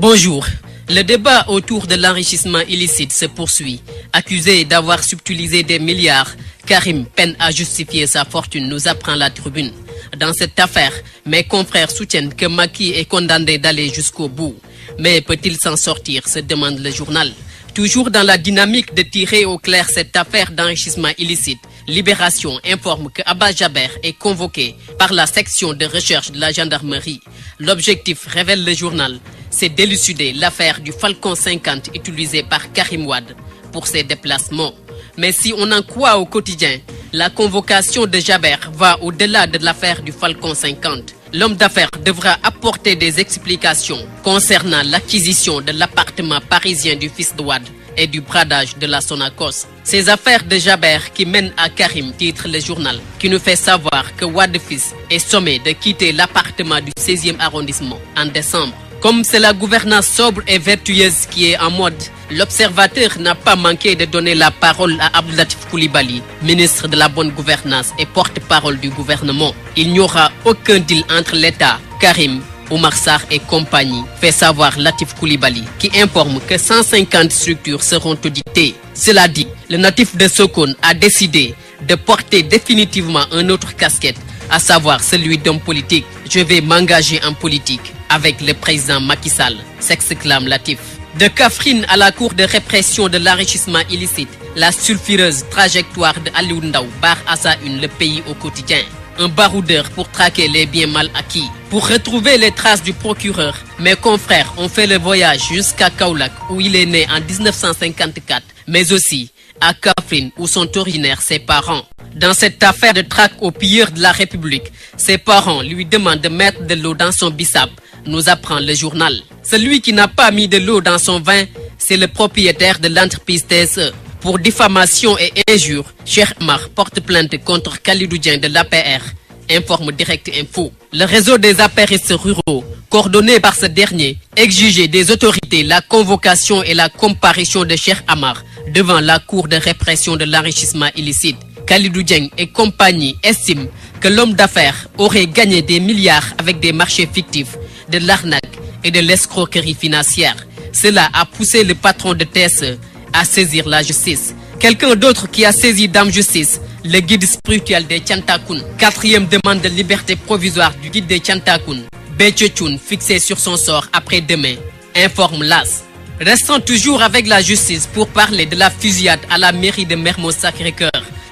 Bonjour. Le débat autour de l'enrichissement illicite se poursuit. Accusé d'avoir subtilisé des milliards, Karim peine à justifier sa fortune, nous apprend la Tribune. Dans cette affaire, mes confrères soutiennent que Macky est condamné d'aller jusqu'au bout. Mais peut-il s'en sortir, se demande le journal. Toujours dans la dynamique de tirer au clair cette affaire d'enrichissement illicite, Libération informe que Abba Jaber est convoqué par la section de recherche de la gendarmerie. L'objectif, révèle le journal, c'est d'élucider l'affaire du Falcon 50 utilisé par Karim Wade pour ses déplacements. Mais si on en croit au quotidien, la convocation de Jaber va au-delà de l'affaire du Falcon 50. L'homme d'affaires devra apporter des explications concernant l'acquisition de l'appartement parisien du fils de Wade et du bradage de la Sonacos. Ces affaires de Jaber qui mènent à Karim, titre le journal, qui nous fait savoir que Wade fils est sommé de quitter l'appartement du 16e arrondissement en décembre. Comme c'est la gouvernance sobre et vertueuse qui est en mode, l'observateur n'a pas manqué de donner la parole à Abdoulatif Coulibaly, ministre de la bonne gouvernance et porte-parole du gouvernement. Il n'y aura aucun deal entre l'État, Karim, Oumar Sarr et compagnie, fait savoir Latif Coulibaly, qui informe que 150 structures seront auditées. Cela dit, le natif de Sokone a décidé de porter définitivement un autre casquette, à savoir celui d'homme politique. Je vais m'engager en politique avec le président Macky Sall, s'exclame Latif. De Kaffrine à la cour de répression de l'enrichissement illicite, la sulfureuse trajectoire de Aliou Ndao barre à sa une le pays au quotidien. Un baroudeur pour traquer les biens mal acquis. Pour retrouver les traces du procureur, mes confrères ont fait le voyage jusqu'à Kaolack où il est né en 1954, mais aussi à Kaffrine où sont originaires ses parents. Dans cette affaire de traque aux pilleurs de la République, ses parents lui demandent de mettre de l'eau dans son bissap, nous apprend le journal. Celui qui n'a pas mis de l'eau dans son vin, c'est le propriétaire de l'entreprise TSE. Pour diffamation et injure, Cheikh Amar porte plainte contre Khalidou Dieng de l'APR, informe Direct Info. Le réseau des apéristes ruraux, coordonné par ce dernier, exigeait des autorités la convocation et la comparution de Cheikh Amar devant la cour de répression de l'enrichissement illicite. Khalidou Dieng et compagnie estiment que l'homme d'affaires aurait gagné des milliards avec des marchés fictifs, de l'arnaque et de l'escroquerie financière. Cela a poussé le patron de TSE à saisir la justice. Quelqu'un d'autre qui a saisi Dame Justice, le guide spirituel des Tchantakoun. 4e demande de liberté provisoire du guide des Tchantakoun. Bétchetchoun fixé sur son sort après-demain, informe l'AS. Restons toujours avec la justice pour parler de la fusillade à la mairie de Mermoz Sacré-Cœur.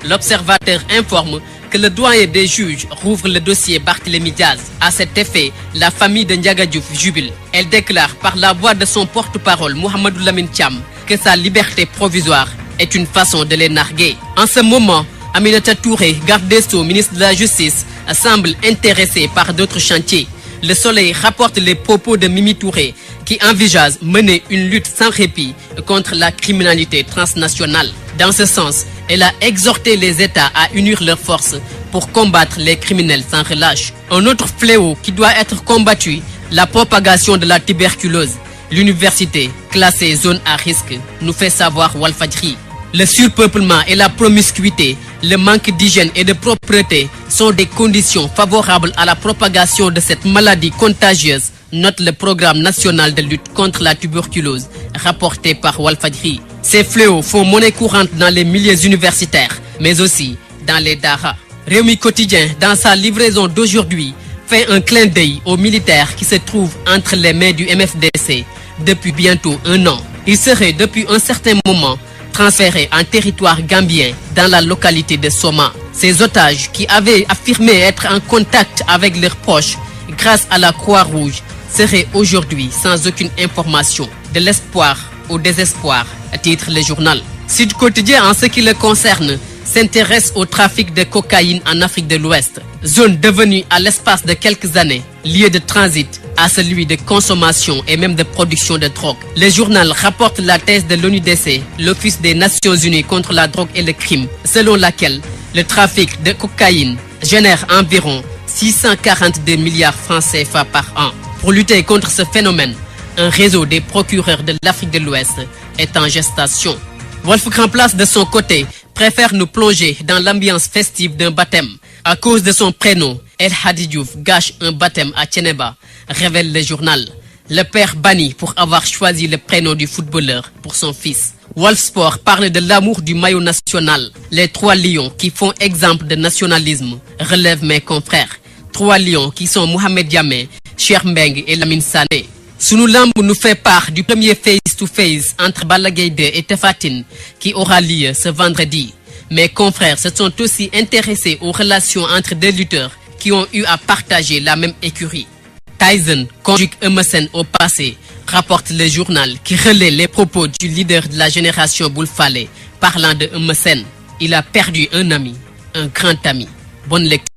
L'observateur informe que le doyen des juges rouvre le dossier Barthélémy Diaz. À cet effet, la famille de Ndiaga Diouf jubile. Elle déclare par la voix de son porte-parole Mohamedou Lamine Thiam que sa liberté provisoire est une façon de les narguer. En ce moment, Aminata Touré, garde des Sceaux, ministre de la Justice, semble intéressée par d'autres chantiers. Le Soleil rapporte les propos de Mimi Touré qui envisage mener une lutte sans répit contre la criminalité transnationale. Dans ce sens, elle a exhorté les États à unir leurs forces pour combattre les criminels sans relâche. Un autre fléau qui doit être combattu, la propagation de la tuberculose. L'université, classée zone à risque, nous fait savoir Walfadjri. Le surpeuplement et la promiscuité, le manque d'hygiène et de propreté sont des conditions favorables à la propagation de cette maladie contagieuse, note le programme national de lutte contre la tuberculose, rapporté par Walfadjri. Ces fléaux font monnaie courante dans les milieux universitaires, mais aussi dans les daras. Réumi Quotidien, dans sa livraison d'aujourd'hui, fait un clin d'œil aux militaires qui se trouvent entre les mains du MFDC depuis bientôt 1 an. Ils seraient depuis un certain moment transférés en territoire gambien dans la localité de Soma. Ces otages qui avaient affirmé être en contact avec leurs proches grâce à la Croix-Rouge seraient aujourd'hui sans aucune information. De l'espoir au désespoir, titre le journal. Sud Quotidien, en ce qui le concerne, s'intéresse au trafic de cocaïne en Afrique de l'Ouest, zone devenue à l'espace de quelques années lieu de transit à celui de consommation et même de production de drogue. Le journal rapporte la thèse de l'ONUDC, l'Office des Nations Unies contre la drogue et le crime, selon laquelle le trafic de cocaïne génère environ 642 milliards francs CFA par an. Pour lutter contre ce phénomène, un réseau des procureurs de l'Afrique de l'Ouest est en gestation. Wolfgang Place, de son côté, préfère nous plonger dans l'ambiance festive d'un baptême. À cause de son prénom, El Hadi Diouf gâche un baptême à Thiénaba, révèle le journal. Le père banni pour avoir choisi le prénom du footballeur pour son fils. Walsport parle de l'amour du maillot national. Les 3 lions qui font exemple de nationalisme relèvent mes confrères. 3 lions qui sont Mohamed Diamé, Cheikh Mbengue et Lamine Sané. Sunu Lamb nous fait part du premier face-to-face entre Balla Gaye 2 et Tapha Tine qui aura lieu ce vendredi. Mes confrères se sont aussi intéressés aux relations entre 2 lutteurs qui ont eu à partager la même écurie. Tyson conjugue Eumeu Sène au passé, rapporte le journal qui relaie les propos du leader de la génération Boul Falé parlant de Eumeu Sène. Il a perdu un ami, un grand ami. Bonne lecture.